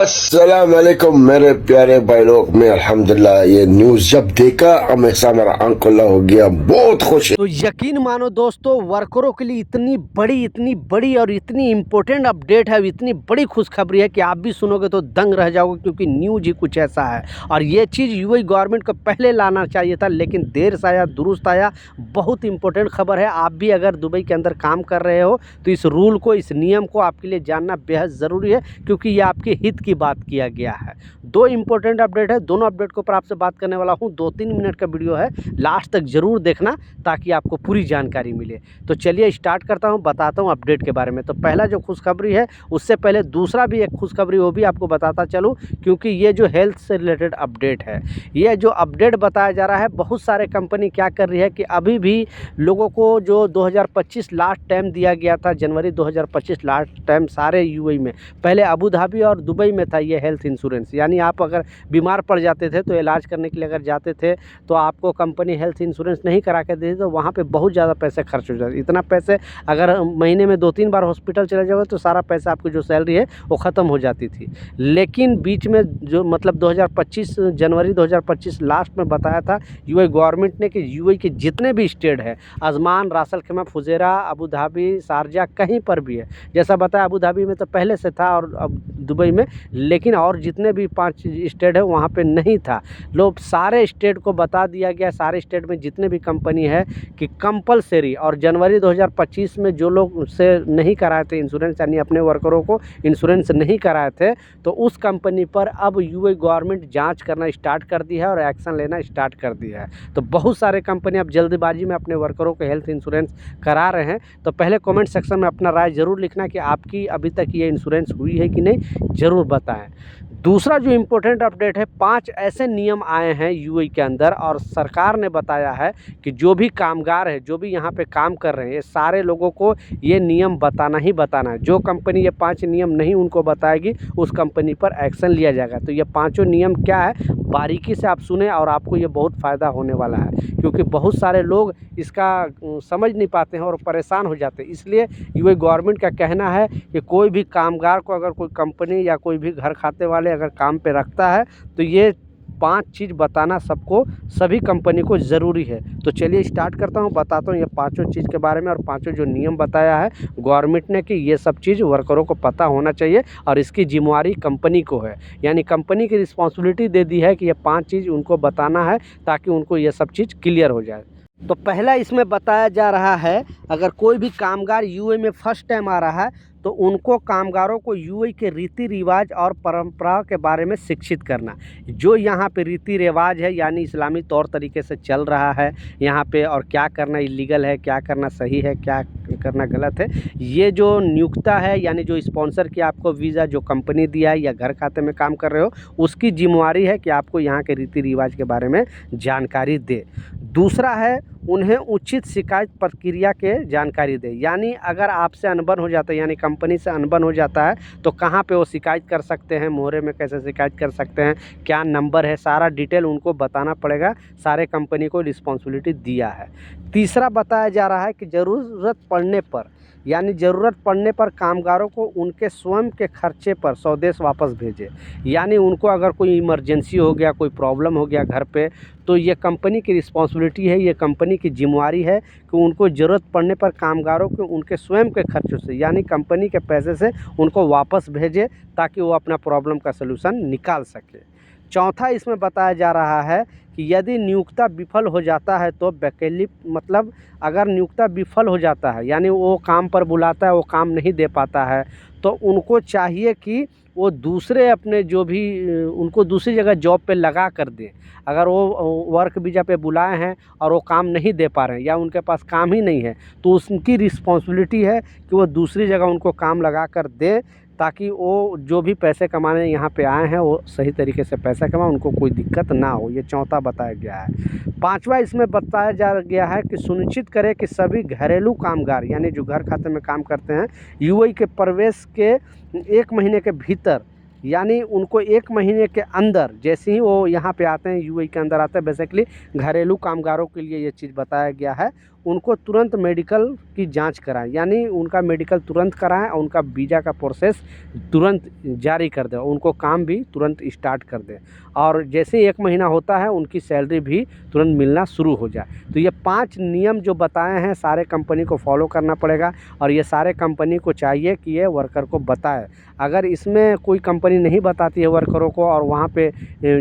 अस्सलाम वालेकुम मेरे प्यारे भाई लोग। मैं अल्हम्दुलिल्लाह ये न्यूज़ जब देखा हमेशा मेरा आंख खुला हो गया, बहुत खुश है। तो यकीन मानो दोस्तों, वर्करों के लिए इतनी बड़ी और इतनी इम्पोर्टेंट अपडेट है, इतनी बड़ी खुशखबरी है कि आप भी सुनोगे तो दंग रह जाओगे, क्योंकि न्यूज ही कुछ ऐसा है। और ये चीज़ यूएई गवर्नमेंट को पहले लाना चाहिए था, लेकिन देर से आया दुरुस्त आया। बहुत इंपॉर्टेंट खबर है। आप भी अगर दुबई के अंदर काम कर रहे हो तो इस रूल को, इस नियम को आपके लिए जानना बेहद ज़रूरी है, क्योंकि ये आपके हित की बात किया गया है। दो इंपॉर्टेंट अपडेट है, दोनों अपडेट के ऊपर आपसे बात करने वाला हूँ। 2-3 मिनट का वीडियो है, लास्ट तक ज़रूर देखना ताकि आपको पूरी जानकारी मिले। तो चलिए स्टार्ट करता हूँ, बताता हूँ अपडेट के बारे में। तो पहला जो खुशखबरी है, उससे पहले दूसरा भी एक खुशखबरी, वो भी आपको बताता चलूँ, क्योंकि ये जो हेल्थ से रिलेटेड अपडेट है, ये जो अपडेट बताया जा रहा है, बहुत सारे कंपनी क्या कर रही है कि अभी भी लोगों को जो 2025 लास्ट टाइम दिया गया था, जनवरी 2025 लास्ट टाइम सारे यूएई में, पहले अबू धाबी और दुबई में था ये हेल्थ इंश्योरेंस। यानी आप अगर बीमार पड़ जाते थे तो इलाज करने के लिए अगर जाते थे तो आपको कंपनी हेल्थ इंश्योरेंस नहीं करा के देती, तो वहाँ पे बहुत ज़्यादा पैसे खर्च हो जाते। इतना पैसे अगर महीने में 2-3 बार हॉस्पिटल चले जाओगे तो सारा पैसा, आपकी जो सैलरी है वो ख़त्म हो जाती थी। लेकिन बीच में जो मतलब 2025 जनवरी 2025 लास्ट में बताया था यूएई गवर्नमेंट ने कि यूएई के जितने भी स्टेट है, अजमान, रास अल खैमा, फुजेरा, अबू धाबी, शारजा, कहीं पर भी है, जैसा बताया अबू धाबी में तो पहले से था और अब दुबई में, लेकिन और जितने भी 5 स्टेट है वहाँ पे नहीं था। लोग सारे स्टेट को बता दिया गया, सारे स्टेट में जितने भी कंपनी है कि कंपलसरी, और जनवरी 2025 में जो लोग से नहीं कराए थे इंश्योरेंस, यानी अपने वर्करों को इंश्योरेंस नहीं कराए थे, तो उस कंपनी पर अब यूएई गवर्नमेंट जांच करना स्टार्ट कर दी है और एक्शन लेना स्टार्ट कर दिया है। तो बहुत सारे कंपनी अब जल्दबाजी में अपने वर्करों को हेल्थ इंश्योरेंस करा रहे हैं। तो पहले कमेंट सेक्शन में अपना राय ज़रूर लिखना कि आपकी अभी तक ये इंश्योरेंस हुई है कि नहीं, ज़रूर बताएं। दूसरा जो इम्पोर्टेंट अपडेट है, 5 ऐसे नियम आए हैं यूएई के अंदर, और सरकार ने बताया है कि जो भी कामगार है, जो भी यहाँ पे काम कर रहे हैं, ये सारे लोगों को ये नियम बताना ही बताना है। जो कंपनी ये 5 नियम नहीं उनको बताएगी, उस कंपनी पर एक्शन लिया जाएगा। तो ये पाँचों नियम क्या है, बारीकी से आप सुने और आपको ये बहुत फ़ायदा होने वाला है, क्योंकि बहुत सारे लोग इसका समझ नहीं पाते हैं और परेशान हो जाते हैं। इसलिए यूएई गवर्नमेंट का कहना है कि कोई भी कामगार को अगर कोई कंपनी या कोई भी घर खाते वाले अगर काम पे रखता है तो ये 5 चीज़ बताना सबको, सभी कंपनी को ज़रूरी है। तो चलिए स्टार्ट करता हूँ, बताता हूँ ये पाँचों चीज़ के बारे में, और पाँचों जो नियम बताया है गवर्नमेंट ने कि ये सब चीज़ वर्करों को पता होना चाहिए और इसकी जिम्मेवारी कंपनी को है। यानी कंपनी की रिस्पॉन्सिबिलिटी दे दी है कि ये 5 चीज़ उनको बताना है ताकि उनको ये सब चीज़ क्लियर हो जाए। तो पहला इसमें बताया जा रहा है, अगर कोई भी कामगार यूएई में फर्स्ट टाइम आ रहा है तो उनको, कामगारों को यूएई के रीति रिवाज और परंपराओं के बारे में शिक्षित करना। जो यहाँ पे रीति रिवाज है, यानी इस्लामी तौर तरीके से चल रहा है यहाँ पे, और क्या करना इलीगल है, क्या करना सही है, क्या करना गलत है, ये जो नियुक्ता है, यानी जो स्पॉन्सर किया आपको वीज़ा, जो कंपनी दिया है या घर खाते में काम कर रहे हो, उसकी जिम्मेवारी है कि आपको यहाँ के रीति रिवाज के बारे में जानकारी दे। दूसरा है, उन्हें उचित शिकायत प्रक्रिया के जानकारी दे। यानी अगर आपसे अनबन हो जाता है, यानी कंपनी से अनबन हो जाता है, तो कहाँ पे वो शिकायत कर सकते हैं, मोहरे में कैसे शिकायत कर सकते हैं, क्या नंबर है, सारा डिटेल उनको बताना पड़ेगा। सारे कंपनी को रिस्पॉन्सिबिलिटी दिया है। तीसरा बताया जा रहा है कि ज़रूरत पड़ने पर, यानी ज़रूरत पड़ने पर कामगारों को उनके स्वयं के खर्चे पर स्वदेश वापस भेजे। यानी उनको अगर कोई इमरजेंसी हो गया, कोई प्रॉब्लम हो गया घर पे, तो ये कंपनी की रिस्पॉन्सिबिलिटी है, ये कंपनी की जिम्मेवारी है कि उनको ज़रूरत पड़ने पर कामगारों को उनके स्वयं के खर्चों से, यानी कंपनी के पैसे से उनको वापस भेजे, ताकि वो अपना प्रॉब्लम का सलूशन निकाल सके। चौथा इसमें बताया जा रहा है कि यदि नियुक्ता विफल हो जाता है तो वैकल्पिक, मतलब अगर नियुक्ता विफल हो जाता है, यानी वो काम पर बुलाता है, वो काम नहीं दे पाता है, तो उनको चाहिए कि वो दूसरे अपने जो भी, उनको दूसरी जगह जॉब पे लगा कर दें। अगर वो वर्क वीज़ा पे बुलाए हैं और वो काम नहीं दे पा रहे हैं, या उनके पास काम ही नहीं है, तो उनकी रिस्पॉन्सिबिलिटी है कि वो दूसरी जगह उनको काम लगा कर दें, ताकि वो जो भी पैसे कमाने यहाँ पे आए हैं वो सही तरीके से पैसा कमाएं, उनको कोई दिक्कत ना हो। ये चौथा बताया गया है। पांचवा इसमें बताया जा गया है कि सुनिश्चित करें कि सभी घरेलू कामगार, यानी जो घर खाते में काम करते हैं, यूएई के प्रवेश के 1 महीने के भीतर, यानी उनको 1 महीने के अंदर, जैसे ही वो यहाँ पे आते हैं, यूएई के अंदर आते हैं, बेसिकली घरेलू कामगारों के लिए ये चीज़ बताया गया है, उनको तुरंत मेडिकल की जांच कराएं, यानी उनका मेडिकल तुरंत कराएं और उनका वीज़ा का प्रोसेस तुरंत जारी कर दें, उनको काम भी तुरंत स्टार्ट कर दें और जैसे ही 1 महीना होता है उनकी सैलरी भी तुरंत मिलना शुरू हो जाए। तो ये 5 नियम जो बताए हैं सारे कंपनी को फॉलो करना पड़ेगा और ये सारे कंपनी को चाहिए कि ये वर्कर को बताए। अगर इसमें कोई कंपनी नहीं बताती है वर्करों को और वहाँ पे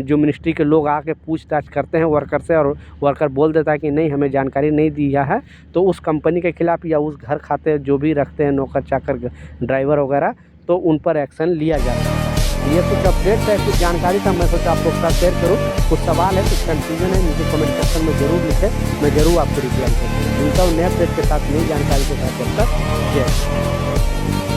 जो मिनिस्ट्री के लोग आके पूछताछ करते हैं वर्कर से और वर्कर बोल देता है कि नहीं हमें जानकारी नहीं दिया है, तो उस कंपनी के खिलाफ़ या उस घर खाते जो भी रखते हैं नौकर चाकर ड्राइवर वगैरह, तो उन पर एक्शन लिया जाता है। ये कुछ अपडेट है, कुछ जानकारी था, मैं सोचा आप लोग के साथ शेयर करूँ। कुछ सवाल है, कुछ कन्फ्यूजन है, नीचे कमेंट सेक्शन में ज़रूर लिखें, मैं ज़रूर आपको रिप्लाई करूँगा। मिलता हूँ नए अपडेट के साथ, नई जानकारी के साथ। तब तक जय हिंद।